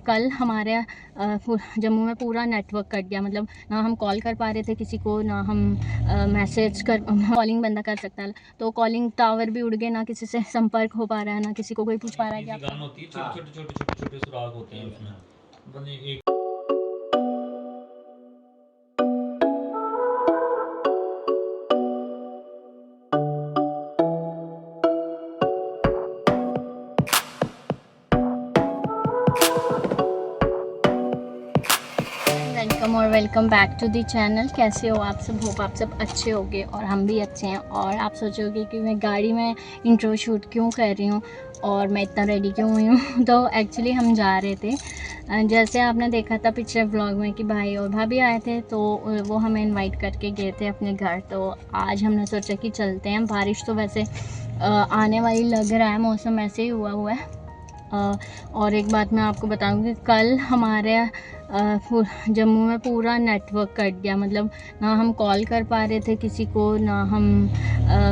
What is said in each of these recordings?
कल हमारे जम्मू में पूरा नेटवर्क कट गया। मतलब ना हम कॉल कर पा रहे थे किसी को, ना हम मैसेज कर कॉलिंग बंदा कर सकता है। तो कॉलिंग टावर भी उड़ गए, ना किसी से संपर्क हो पा रहा है, ना किसी को कोई पूछ पा रहा है कि आप गान होती है, छोटे सुराग होते हैं उसमें बने एक welcome back to the channel. कैसे हो आप सब? होप आप सब अच्छे होंगे और हम भी अच्छे हैं। और आप सोचोगे कि मैं गाड़ी में इंट्रो शूट क्यों कर रही हूँ और मैं इतना रेडी क्यों हुई हूँ। तो एक्चुअली हम जा रहे थे, जैसे आपने देखा था पिछले व्लॉग में कि भाई और भाभी आए थे, तो वो हमें इनवाइट करके गए थे अपने घर। तो आज हमने सोचा कि चलते हैं। बारिश तो वैसे आने वाली लग रहा है, मौसम ऐसे ही हुआ है। और एक बात मैं आपको बताऊंगी, कल हमारे जम्मू में पूरा नेटवर्क कट गया। मतलब ना हम कॉल कर पा रहे थे किसी को, ना हम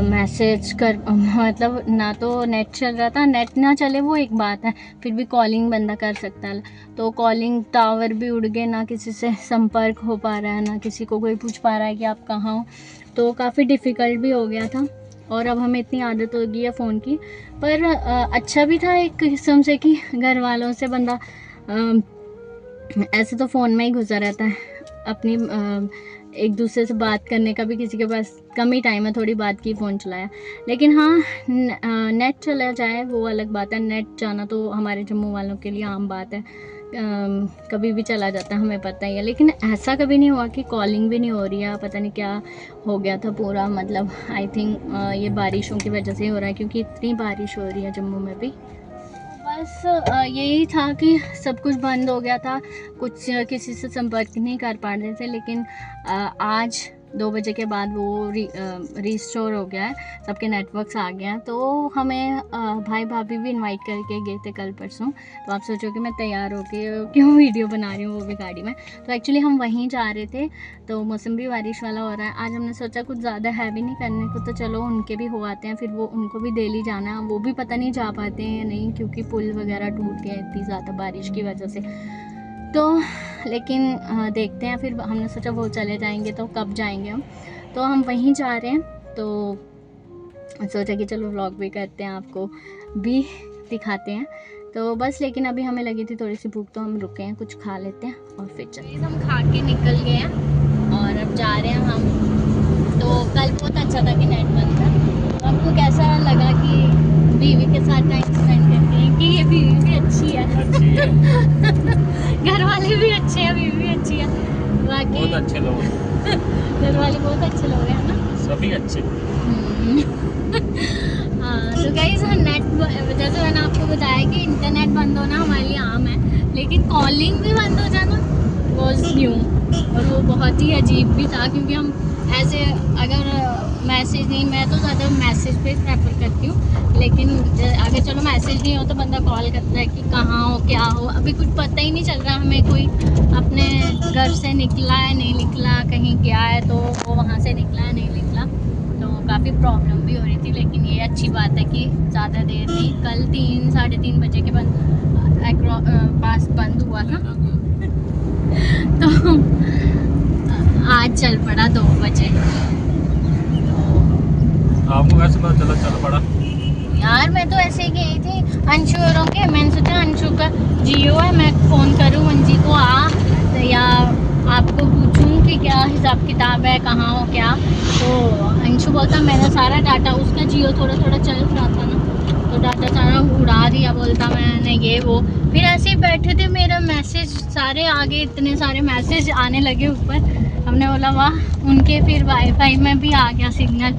मैसेज कर मतलब ना तो नेट चल रहा था। नेट ना चले वो एक बात है, फिर भी कॉलिंग बंदा कर सकता है। तो कॉलिंग टावर भी उड़ गए, ना किसी से संपर्क हो पा रहा है, ना किसी को कोई पूछ पा रहा है कि आप कहाँ हो। तो काफ़ी डिफ़िकल्ट भी हो गया था। और अब हमें इतनी आदत हो गई है फ़ोन की, पर अच्छा भी था एक किस्म से कि घर वालों से बंदा ऐसे तो फ़ोन में ही घुसा रहता है। अपनी एक दूसरे से बात करने का भी किसी के पास कम ही टाइम है, थोड़ी बात की फ़ोन चलाया। लेकिन हाँ, नेट चला जाए वो अलग बात है। नेट जाना तो हमारे जम्मू वालों के लिए आम बात है, कभी भी चला जाता है, हमें पता ही है। लेकिन ऐसा कभी नहीं हुआ कि कॉलिंग भी नहीं हो रही है। पता नहीं क्या हो गया था पूरा। मतलब आई थिंक ये बारिशों की वजह से ही हो रहा है, क्योंकि इतनी बारिश हो रही है जम्मू में भी। बस यही था कि सब कुछ बंद हो गया था, कुछ किसी से संपर्क नहीं कर पा रहे थे। लेकिन आज 2 बजे के बाद वो रीस्टोर हो गया है, सबके नेटवर्क्स आ गए हैं। तो हमें भाई भाभी भी इनवाइट करके गए थे कल परसों। तो आप सोचो कि मैं तैयार होकर क्यों वीडियो बना रही हूँ, वो भी गाड़ी में। तो एक्चुअली हम वहीं जा रहे थे, तो मौसम भी बारिश वाला हो रहा है। आज हमने सोचा कुछ ज़्यादा हैवी नहीं करने को, तो चलो उनके भी हो आते हैं। फिर वो उनको भी डेली जाना है, वो भी पता नहीं जा पाते हैं या नहीं, क्योंकि पुल वगैरह टूट गए इतनी ज़्यादा बारिश की वजह से। तो लेकिन देखते हैं। फिर हमने सोचा वो चले जाएंगे तो कब जाएंगे हम, तो हम वहीं जा रहे हैं। तो सोचा कि चलो व्लॉग भी करते हैं, आपको भी दिखाते हैं। तो बस, लेकिन अभी हमें लगी थी थोड़ी सी भूख, तो हम रुके हैं, कुछ खा लेते हैं और फिर चलिए। हम खा के निकल गए हैं और अब जा रहे हैं हम। तो कल बहुत अच्छा था कि नेट बंद था। तो आपको कैसा लगा कि बीवी के साथ टाइम स्पेंड करते हैं? कि ये बीवी भी अच्छी है घर वाले भी अच्छे हैं, बीवी भी अच्छी है, बाकी बहुत अच्छे लोग हैं। घर वाले बहुत अच्छे लोग हैं ना, सभी अच्छे। हाँ। तो गाइस, नेट जैसे मैंने आपको बताया कि इंटरनेट बंद होना हमारे लिए आम है, लेकिन कॉलिंग भी बंद हो जाना वॉज न्यू। और वो बहुत ही अजीब भी था, क्योंकि हम ऐसे अगर मैसेज नहीं, मैं तो ज़्यादा मैसेज पे प्रेफर करती हूँ। लेकिन अगर चलो मैसेज नहीं हो तो बंदा कॉल करता है कि कहाँ हो, क्या हो। अभी कुछ पता ही नहीं चल रहा हमें, कोई अपने घर से निकला है नहीं निकला, कहीं गया है तो वो वहाँ से निकला है नहीं निकला। तो काफ़ी प्रॉब्लम भी हो रही थी। लेकिन ये अच्छी बात है कि ज़्यादा देर नहीं, कल 3-3:30 बजे के पास बंद हुआ था। तो आज चल पड़ा 2 बजे। आपको कैसे पता चला चल पड़ा? यार मैं तो ऐसे ही गई थी अंशु औरों के, मैंने सोचा अंशु का जियो है, मैं फ़ोन करूँ अंजी को तो या आपको पूछूं कि क्या हिसाब किताब है, कहाँ हो क्या। तो अंशु बोलता मेरा सारा डाटा, उसका जियो थोड़ा थोड़ा चल रहा था ना, तो डाटा सारा उड़ा दिया। बोलता मैंने ये वो। फिर ऐसे ही बैठे थे, मेरा मैसेज सारे आगे, इतने सारे मैसेज आने लगे ऊपर। हमने बोला वाह, उनके फिर वाईफाई में भी आ गया सिग्नल।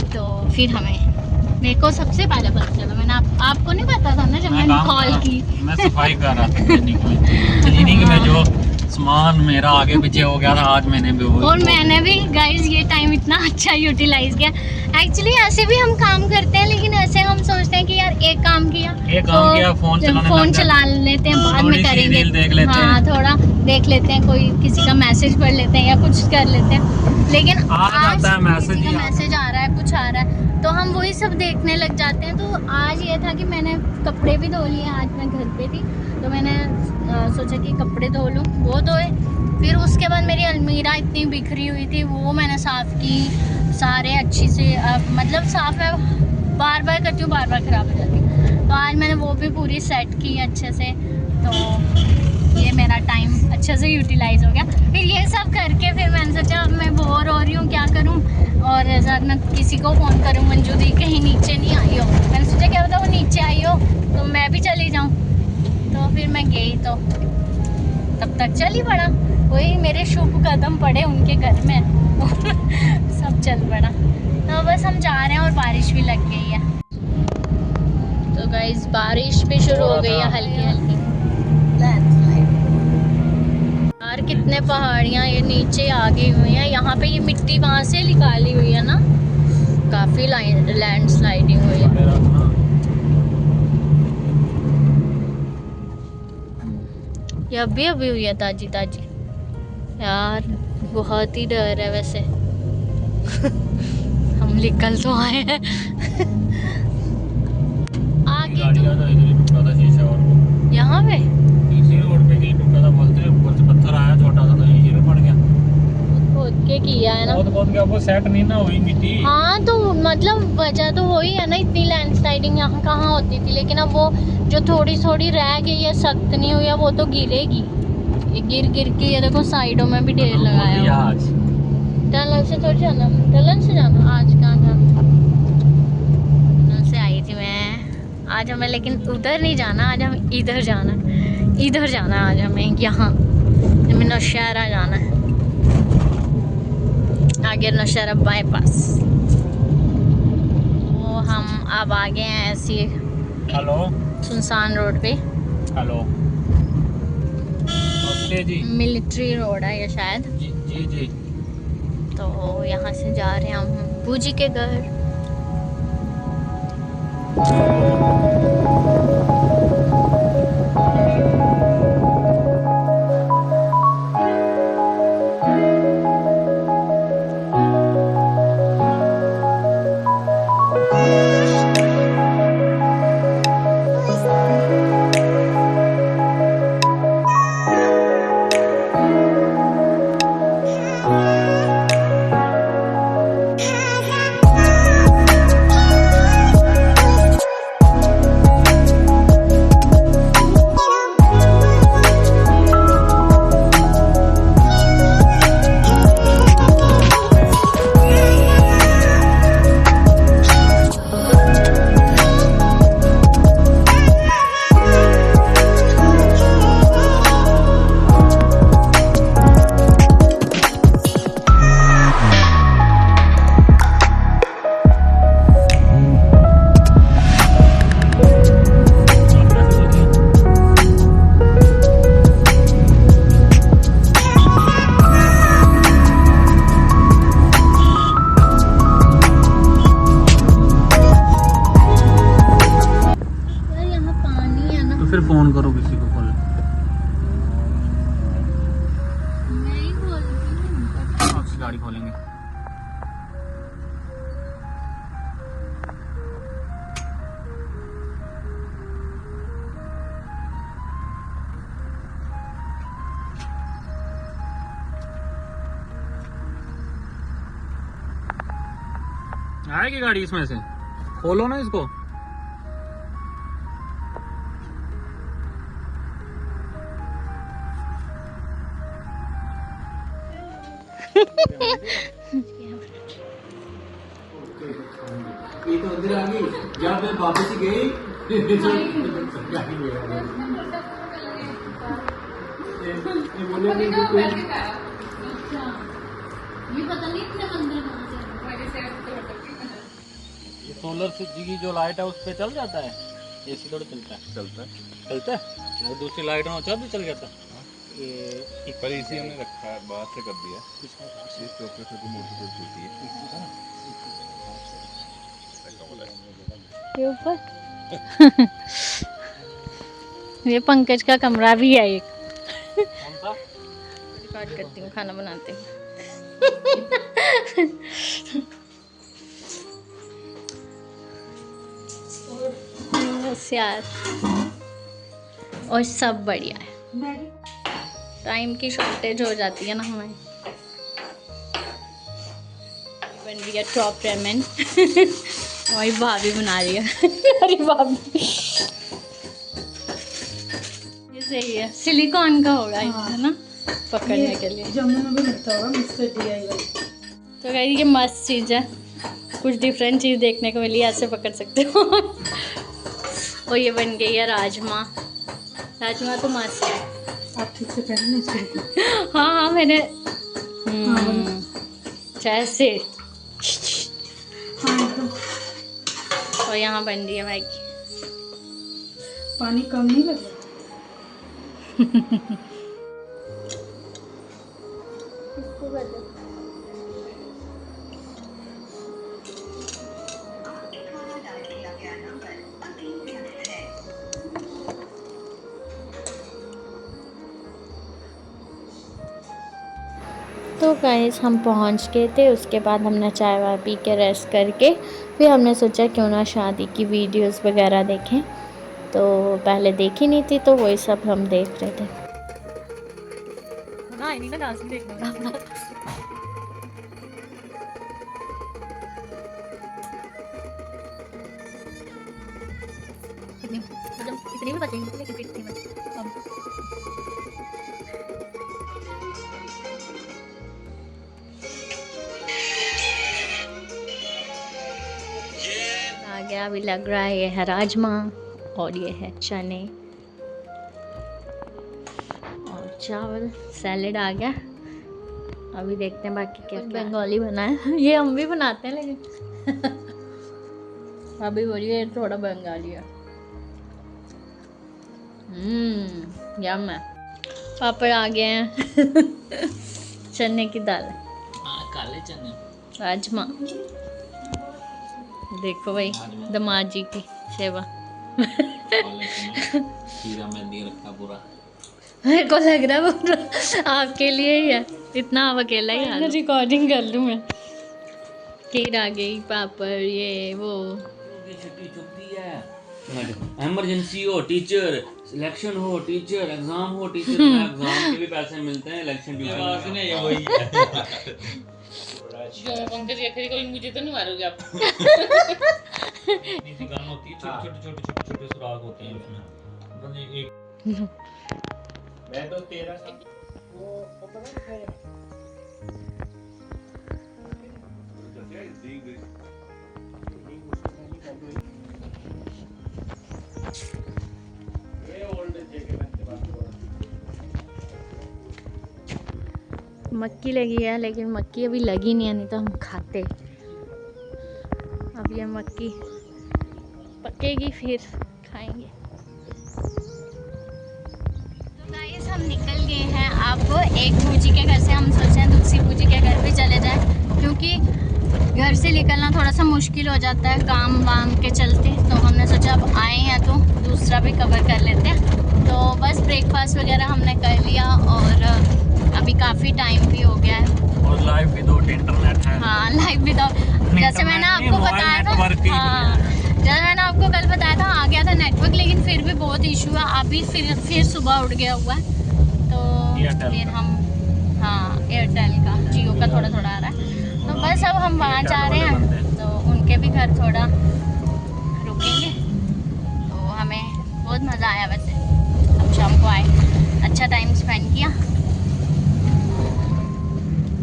तो फिर मेरे को सबसे पहले पता चला। मैंने आपको नहीं पता था ना जब मैंने कॉल की। मैं सफाई कर रहा था क्लीनिंग में, जो सामान मेरा आगे पीछे हो गया था, आज मैंने भी और मैंने भी गाइस ये टाइम इतना अच्छा यूटिलाइज किया। एक्चुअली ऐसे भी हम काम करते हैं, लेकिन ऐसे हम सोचते हैं कि यार एक काम किया, फोन चला लेते हैं, बाद में करेंगे, देख लेते हैं, थोड़ा देख लेते हैं, कोई किसी का मैसेज पढ़ लेते हैं या कुछ कर लेते हैं। लेकिन आज मैसेज आ रहा है, कुछ आ रहा है, तो हम वही सब देखने लग जाते हैं। तो आज ये था कि मैंने कपड़े भी धो लिए, आज मैं घर पे थी, तो मैंने सोचा कि कपड़े धो लूँ, वो धोए। फिर उसके बाद मेरी अलमीरा इतनी बिखरी हुई थी, वो मैंने साफ़ की सारे अच्छी से। मतलब साफ़ मैं बार बार करती हूँ, बार बार ख़राब हो जाती है, तो आज मैंने वो भी पूरी सेट की अच्छे से। तो ये मेरा टाइम अच्छे से यूटिलाइज़ हो गया। फिर ये सब करके फिर मैंने सोचा अब मैं बोर हो रही हूँ, क्या करूँ, और ज़्यादा मैं किसी को फ़ोन करूँ, मंजू दी कहीं नीचे नहीं आई हो। मैंने सोचा क्या पता वो नीचे आई हो तो मैं भी चली जाऊँ। तो फिर मैं गई, तो तब तक चल ही पड़ा, वही मेरे शुभ कदम पड़े उनके घर में सब चल पड़ा। तो बस हम जा रहे हैं और बारिश भी लग गई है। तो गाइस बारिश भी शुरू हो गई है हल्की हल्की। यार कितने पहाड़ियाँ ये नीचे आ गई हुई हैं, यहाँ पे ये मिट्टी वहाँ से निकाली हुई है ना, काफ़ी लैंड स्लाइडिंग हुई है। ये अभी अभी हुई है ताजी ताजी। यार बहुत ही डर है वैसे हम निकल तो आए हैं आगे यहाँ पे इसी रोड पे कहीं टूटा था, बोलते ऊपर से पत्थर आया छोटा सा, तो यहीं पे पड़ गया। खोद के किया है ना, खोद के आपको सेट नहीं ना हुई मिट्टी। हाँ तो मतलब वजह तो वही है ना, इतनी लैंडस्लाइडिंग यहाँ कहाँ होती थी। लेकिन अब वो जो थोड़ी थोड़ी रह गई है, सख्त नहीं हुई है, वो तो गिरेगी। ये गिर गिर के ये देखो साइडों में भी ढेर लगाया हुआ। टनल से थोड़ी जाना, टनल से जाना, आज कहाँ जाना, टनल से आई थी मैं। आज हमें लेकिन उधर नहीं जाना, आज हम इधर जाना, इधर जाना आज हमें, यहाँ हमें नौशहरा जाना है, आगे नौशहरा बाईपास। तो हम अब आ गए हैं ऐसी हेलो सुनसान रोड पे। हेलो जी, मिलिट्री रोड है ये शायद। जी जी जी। तो यहाँ से जा रहे हैं हम बूजी के घर। फिर फोन करो किसी को, कॉल नहीं बोलती आपकी गाड़ी खोलेंगे। आएगी गाड़ी इसमें से, खोलो ना इसको। ये तो अंदर आ गई, जब मैं वापस ही गई ये सोलर स्विच की जो लाइट है उस पे चल जाता है, एसी थोड़ा चलता है। चलता है और दूसरी लाइट में चार्ज भी चल गया था। ये पर इसी हमने रखा है, बाहर से कर दिया इस चौके से मोटर से छूटी है ये ऊपर ये पंकज का कमरा भी है एक। कौन सा? रिकॉर्ड करती हूँ, खाना बनाती हूँ। बस यार, और सब बढ़िया है। टाइम की शॉर्टेज हो जाती है ना हमें। बन रही है टॉप रेमन वही भाभी बना रही है अरे भाभी ये सही है, सिलिकॉन का होगा है ना पकड़ने के लिए। जम्मू में भी मिलता होगा मिस्टर DIY। तो कहीं ये मस्त चीज़ है, कुछ डिफरेंट चीज़ देखने को मिली, ऐसे पकड़ सकते हो और ये बन गई है राजमा। राजमा तो मस्त है। आप ठीक से पहले इसको। हाँ हाँ मैंने बोलो। जैसे हाँ एकदम। और यहाँ बन रही है भाई पानी कम नहीं लग रहा। तो गाइस हम पहुंच गए थे। उसके बाद हमने चाय वाय पी के रेस्ट करके फिर हमने सोचा क्यों ना शादी की वीडियोस वगैरह देखें, तो पहले देखी नहीं थी तो वही सब हम देख रहे थे। इतनी भी बचेंगे लेकिन कितनी आ गया। अभी लग रहा है ये है राजमा और ये है चने और चावल, सैलेड आ गया। अभी देखते हैं बाकी क्या बंगाली बना है ये हम भी बनाते हैं लेकिन अभी बोलिए थोड़ा बंगाली है। यम है। पापड़ आ गए हैं चने की दाल, काले चने, राजमा। देखो भाई दामाद जी की सेवा खीरा में दे रखा पूरा। मेरे को लग रहा है पूरा आपके लिए ही है, इतना आप अकेला ही आ। रिकॉर्डिंग कर लूँ मैं। खीर आ गई, पापड़, ये वो। छुट्टी चुपती है, इमरजेंसी हो टीचर, सिलेक्शन हो टीचर, एग्जाम हो टीचर। एग्जाम के भी पैसे मिलते हैं, इलेक्शन ड्यूटी में ये वही है। पंकज ये कोई मुझे तो नहीं मारोगे आप। नीति गान होती है, छोटे सुराग होते हैं उसमें। मतलब एक मैं तो 13 साल वो पता है मक्की लगी है लेकिन मक्की अभी लगी नहीं है, नहीं तो हम खाते। अब ये मक्की पकेगी फिर खाएंगे। तो गाइस हम निकल गए हैं। अब एक बूजी के घर से हम सोचे हैं दूसरी बूजी के घर भी चले जाएं, क्योंकि घर से निकलना थोड़ा सा मुश्किल हो जाता है काम वाम के चलते। तो हमने सोचा अब आए हैं तो दूसरा भी कवर कर लेते हैं। तो बस ब्रेकफास्ट वगैरह हमने कर लिया और अभी काफ़ी टाइम भी हो गया है और लाइव विदाउट इंटरनेट है। हाँ लाइव विदाउट, जैसे मैंने आपको बताया था। हाँ जैसे मैंने आपको कल बताया था आ गया था नेटवर्क, लेकिन फिर भी बहुत इशू है। अभी फिर सुबह उठ गया हुआ है तो फिर हम हाँ एयरटेल का, जियो का थोड़ा थोड़ा आ रहा है। तो बस अब हम वहाँ जा रहे हैं तो उनके भी घर थोड़ा रुकेंगे। तो हमें बहुत मज़ा आया वैसे, हम शाम को आए, अच्छा टाइम स्पेंड किया।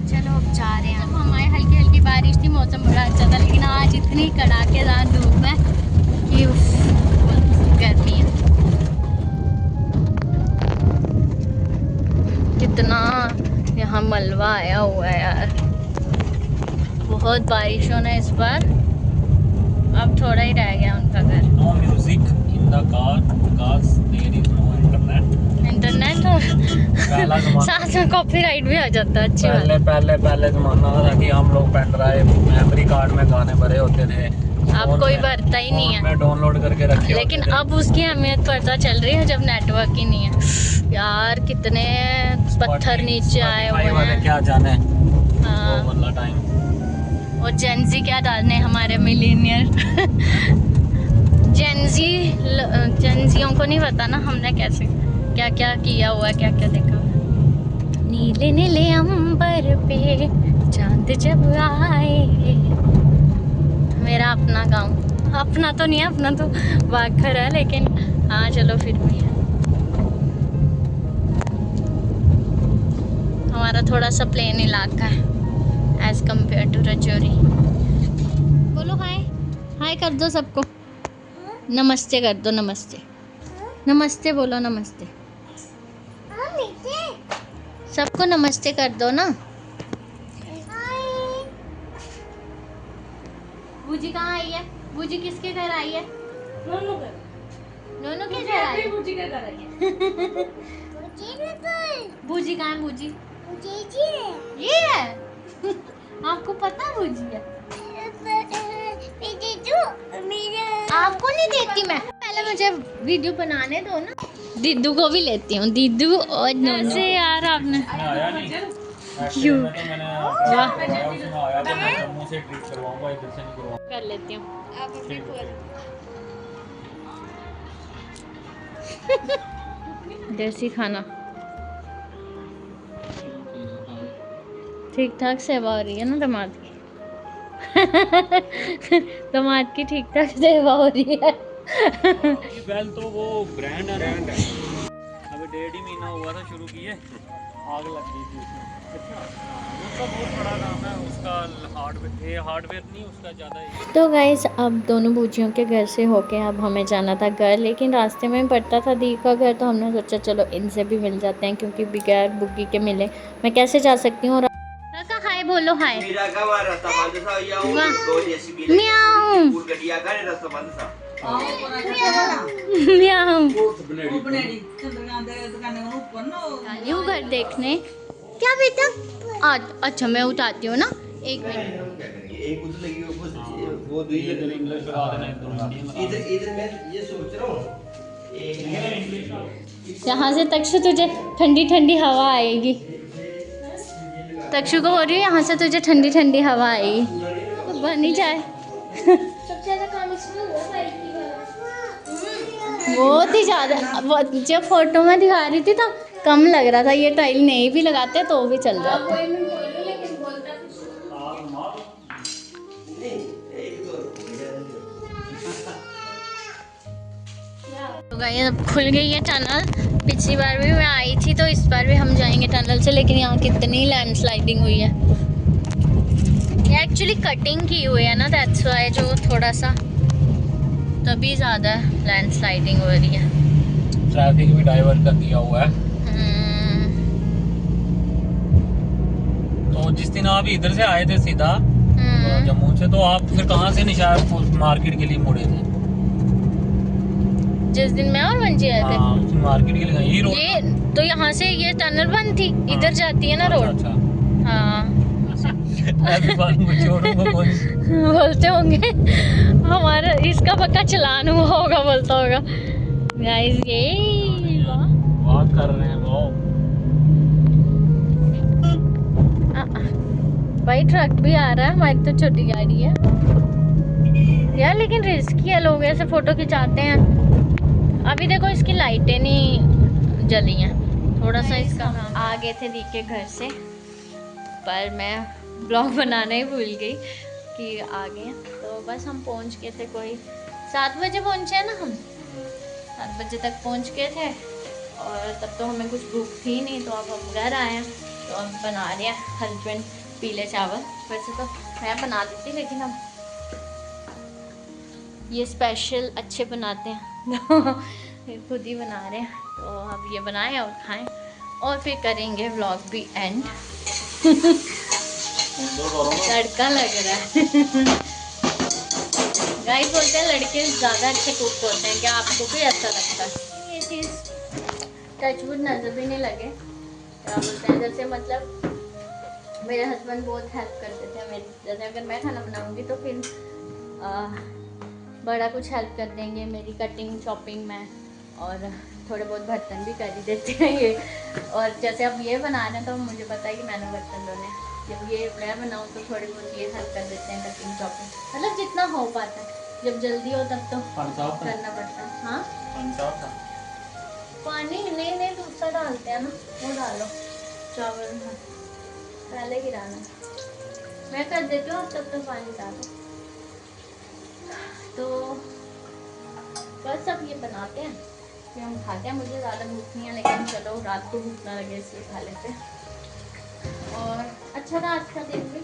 चलो अब जा रहे हैं। हम आए हल्की हल्की बारिश थी, मौसम बड़ा अच्छा था, लेकिन आज इतनी कड़ाकेदार धूप है कि गर्मी है। कितना यहाँ मलबा आया हुआ है यार, बहुत बारिश होना इस बार। अब थोड़ा ही रह गया उनका घर। No music in the car because there is no internet. साथ में कॉपीराइट भी आ जाता है। अच्छी बात। पहले जमाना था कि हम लोग पेन ड्राइव मेमोरी कार्ड में गाने भरे होते थे, अब कोई भरता ही नहीं है, डाउनलोड करके रखे। लेकिन अब उसकी अहमियत पता चल रही है जब नेटवर्क ही नहीं है। यार कितने पत्थर नीचे आए हुए हैं, क्या जाने। हाँ वाला टाइम। और जेंजी क्या डालने हमारे मिलीनियर जेंजियों को नहीं पता ना हमने कैसे क्या क्या किया हुआ है, क्या क्या देखा हुआ है। नीले नीले अंबर पे चांद जब आए, मेरा अपना गांव, अपना तो नहीं है, अपना तो वाघर है, लेकिन हाँ चलो फिर भी हमारा थोड़ा सा प्लेन इलाका है एज कम्पेयर टू रजौरी। बोलो हाय, हाय कर दो सबको, नमस्ते कर दो, नमस्ते, नमस्ते बोलो, नमस्ते सबको, नमस्ते कर दो ना। बूजी कहाँ आई है? बूजी किसके घर आई है? दोनों कर नोनू के घर आई है। मुझे क्या कर रही है? बूजी कहाँ है? बूजी ये है। आपको पता है बूजी है? आपको नहीं देती मैं, पहले मुझे वीडियो बनाने दो ना, दीदू को भी लेती हूँ, दीदू और नोनू से। यार आपने क्यों वाह कर लेती हूँ। देसी खाना ठीक ठाक सेवा हो रही है ना दामाद की। दामाद की ठीक ठाक सेवा हो रही है। वेल तो वो ब्रांड है, अभी 1.5 महीना हुआ था शुरू किए, आग लग गई थी उसमें। उसका बहुत बड़ा काम है, उसका हार्डवेयर नहीं, उसका ज़्यादा ही। तो गाइस अब दोनों बूजियों के घर से होके अब हमें जाना था घर, लेकिन रास्ते में पड़ता था दी का घर, तो हमने सोचा चलो इनसे भी मिल जाते हैं, क्योंकि बगैर बुग्गी के मिले मैं कैसे जा सकती हूँ। हाय बोलो, हाय म्याऊ घर देखने क्या बेटा? अच्छा मैं उठाती हूँ ना, एक मिनट। एक उधर लगी वो दो इधर मैं ये सोच रहा हूँ यहाँ से तक्षु तुझे ठंडी ठंडी हवा आएगी। तक्षु को हो रही है यहाँ से तुझे ठंडी ठंडी हवा आएगी, बन ही जाए। सबसे ज़्यादा काम इसमें हुआ बहुत ही ज़्यादा, जो फोटो में दिखा रही थी तो कम लग रहा था, ये टाइल नहीं भी लगाते तो भी चल जाता। तो गाइस अब खुल गई है टनल, पिछली बार भी मैं आई थी तो इस बार भी हम जाएंगे टनल से, लेकिन यहाँ कितनी लैंडस्लाइडिंग हुई है। ये एक्चुअली कटिंग की हुई है ना, दैट्स वाई जो थोड़ा सा तभी ज़्यादा लैंडस्लाइडिंग हो रही है। ट्रैफिक भी डाइवर्ट कर दिया हुआ है। तो जिस दिन आप इधर से आए थे सीधा जम्मू से, तो आप फिर कहाँ से निशार मार्केट के लिए मुड़े थे? जिस दिन मैं और मंजी आए थे मार्केट के लिए यही रोड, ये तो यहाँ से ये टनल बंद थी, इधर जाती है ना रोड। अच्छा, हाँ मैं भी बात में छोड़ूंगा कोई। बोलते होंगे हमारा इसका पक्का चलान हुआ होगा, बोलता होगा। गाइस ये बात कर रहे हैं वो भाई, ट्रक भी आ रहा है, हमारी तो छोटी गाड़ी है यार, लेकिन रिस्की है, लोग ऐसे फोटो खिंचाते हैं। अभी देखो इसकी लाइटें नहीं जली हैं, थोड़ा सा इसका आ गए थे दी के घर से, पर मैं ब्लॉग बनाना ही भूल गई कि आ गए। तो बस हम पहुंच गए थे, कोई 7 बजे पहुंचे हैं ना, हम 7 बजे तक पहुंच गए थे, और तब तो हमें कुछ भूख थी नहीं, तो अब हम घर आए हैं। तो अब बना रहे हैं हस्बैंड पीले चावल, वैसे तो मैं बना देती, लेकिन अब ये स्पेशल अच्छे बनाते हैं तो खुद ही बना रहे हैं। तो अब ये बनाएं और खाएं, और फिर करेंगे व्लॉग भी एंड। तड़का लग रहा है। गाइस बोलते हैं लड़के ज़्यादा अच्छे कुक होते हैं, क्या आपको भी ऐसा लगता है? ये चीज़ टचवुड नजर भी नहीं लगे, क्या बोलते हैं, जैसे मतलब मेरे हस्बैंड बहुत हेल्प करते थे मेरी, जैसे अगर मैं खाना बनाऊंगी तो फिर बड़ा कुछ हेल्प कर देंगे मेरी कटिंग शॉपिंग में, और थोड़े बहुत बर्तन भी कर ही देते हैं ये। और जैसे अब ये बना रहे हैं तो मुझे पता है कि मैंने बर्तन धोने, जब ये मैं बनाऊँ तो थोड़ी बहुत ये हेल्प कर देते हैं कटिंग शॉपिंग, मतलब जितना हो पाता है, जब जल्दी हो तब तो करना पड़ता है। हाँ पानी नहीं नहीं दूसरा डालते हैं ना, वो डालो चावल में, पहले गिराना। मैं कर देती हूँ, तब तक पानी डालो। तो बस अब ये बनाते हैं फिर हम खाते हैं। मुझे ज़्यादा भूख नहीं है, लेकिन चलो रात को भूख ना लगे इसलिए खा लेते हैं। और अच्छा था आज का दिन भी,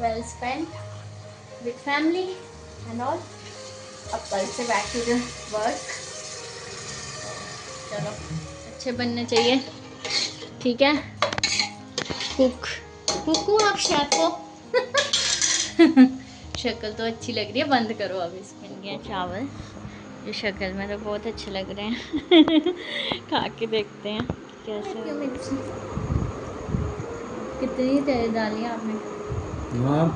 well spend with family and all. अब कल से बैक टू द वर्क। चलो अच्छे बनने चाहिए, ठीक है। कुक हूँ आप शेफ हो। शक्ल तो अच्छी लग रही है, बंद करो अब। इसमें गया चावल, ये शक्ल में तो बहुत अच्छे लग रहे हैं। खा के देखते हैं कैसे। कितनी तेज डाली आपने? हाँ,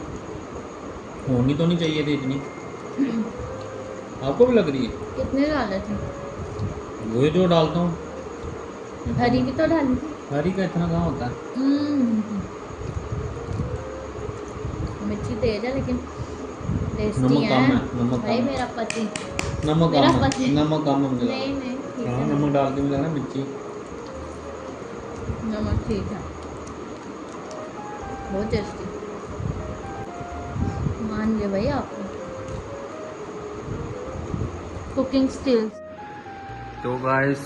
होनी तो नहीं चाहिए थी इतनी। आपको भी लग रही है? कितने डाले थे? वही जो डालता हूँ। हरी भी तो डाली थी। हरी का इतना कहाँ होता है? मिर्ची तेज है लेकिन टेस्टी नमक है। कम है, नमक भाई कम है। मेरा पति, नमक मेरा कम पति। है, नमक कम है मुझे लगा। नहीं नहीं ठीक हाँ, है, नमक डाल के मिला ना मिर्ची। नमक ठीक है, बहुत टेस्टी। मान लिया भाई आपने कुकिंग स्किल्स। तो गाइस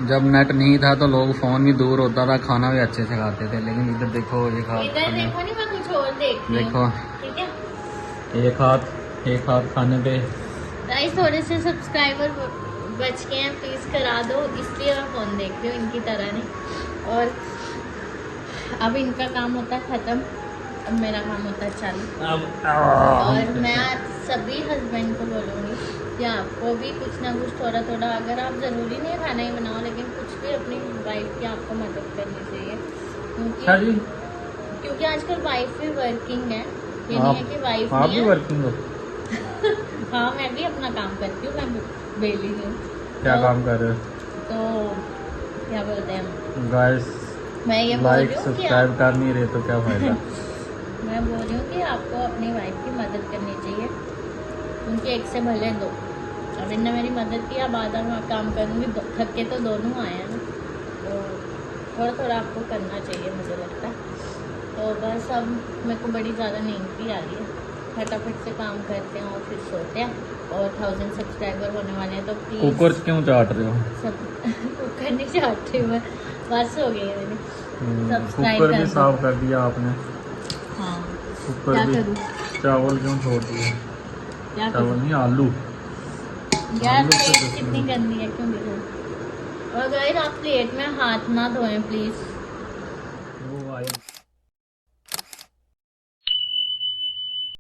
जब नेट नहीं था तो लोग फोन भी दूर होता था, खाना भी अच्छे से खाते थे। लेकिन इधर देखो, एक हाथ इधर देखो नहीं, मैं कुछ और देखती हूँ। देखो, ठीक है एक हाथ खाने पे। गाइस थोड़े से सब्सक्राइबर बच गए हैं, प्लीज़ करा दो, इसलिए मैं फ़ोन देखती हूँ, इनकी तरह नहीं। और अब इनका काम होता है ख़त्म, अब मेरा काम होता है चालू। और मैं सभी हस्बैंड को बोलूँगी कि आपको भी कुछ ना कुछ थोड़ा थोड़ा, अगर आप ज़रूरी नहीं खाना ही बनाओ, लेकिन कुछ भी अपनी वाइफ की आपको मदद करनी चाहिए। क्योंकि आजकल वाइफ भी वर्किंग है, ये नहीं है कि वाइफ आप नहीं भी है। वर्किंग हो? हाँ मैं भी अपना काम करती हूँ, मैं बेली हूँ। क्या तो- काम कर रहे हो? तो क्या बोलते हैं, गाइस मैं ये बोल लाइक रही हूँ कि सब्सक्राइब कर नहीं रहे तो क्या फायदा। मैं बोल रही हूँ कि आपको अपनी वाइफ की मदद करनी चाहिए, क्योंकि एक से भले दो। अब इनने मेरी मदद किया, बाद में काम करूँगी, थक के तो दोनों आए हैं ना, तो थोड़ा थोड़ा आपको करना चाहिए मुझे लगता है। तो बस अब मेरे को बड़ी ज़्यादा नींद भी आ रही है, फटाफट से काम करते हैं और फिर सोते हैं। और 1000 सब्सक्राइबर होने वाले हैं, तो प्लीज़ कुकर क्यों चाट रहे हो? सब कुकर नहीं चाहती मैं, बस हो गई है मेरी। सब्सक्राइब कुकर भी कर दो। साफ कर दिया आपने? हाँ कुकर क्या भी। करूँ, चावल क्यों छोड़ दिए? क्या चावल करूँ नहीं, आलू। यार, आलू तो प्लेट दस कितनी मिनट। गंदी है, क्यों दिखाऊं? और गाइस आप प्लेट में हाथ ना धोएं प्लीज़। वो आया।